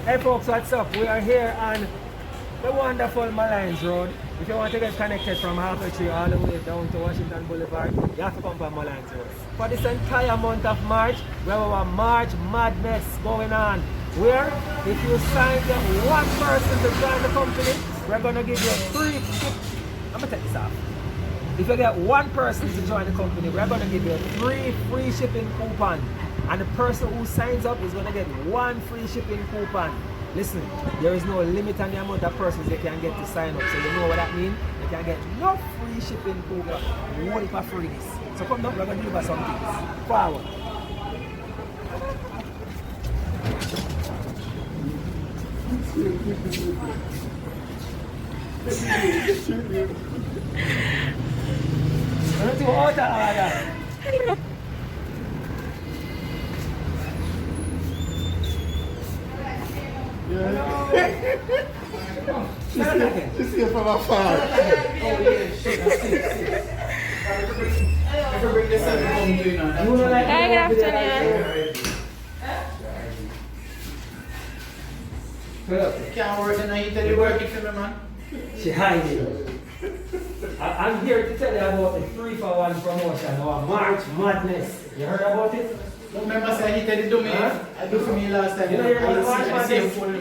Hey folks, what's up? We are here on the wonderful Malines Road. If you want to get connected from Harper Tree all the way down to Washington Boulevard, you have to come from Malines Road. For this entire month of March, we have our March Madness going on. Where if you sign up one person to join the company, we're going to give you I'm going to take this off. If you get one person to join the company, we're going to give you 3 free shipping coupons. And the person who signs up is going to get 1 free shipping coupon. Listen, there is no limit on the amount of persons they can get to sign up. So you know what that means? They can get no free shipping coupon. What if I free this? So come down, we're going to deliver some things. Forward. Let's do all that. She see it from afar. Hey, good afternoon. Can't work and I tell you working for me, man. She hiding. I'm here to tell you about the 3-for-1 promotion or March Madness. You heard about it? Remember say he tell you do me. I do for me last time. You know you're going to March I see him Madness? full.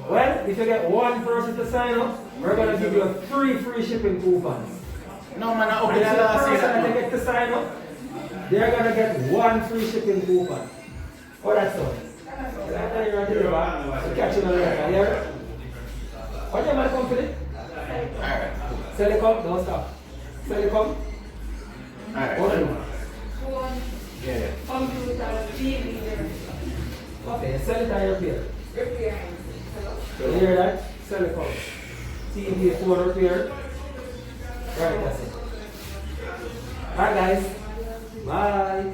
Well, if you get one person to sign up, we're going to give you 3 free shipping coupons. No man, I And open the the last person that they year. get to sign up, they're going to get 1 free shipping coupon. Oh, that's all. Catch you later. You hear it? What's your company? Alright. Telecom, don't stop. Telecom. Alright. What do you want? Yeah. Computer, TV, Okay, sell it and repair. repair. You hear that? Telecom. TV, phone repair. Right, that's it. Alright guys. Bye.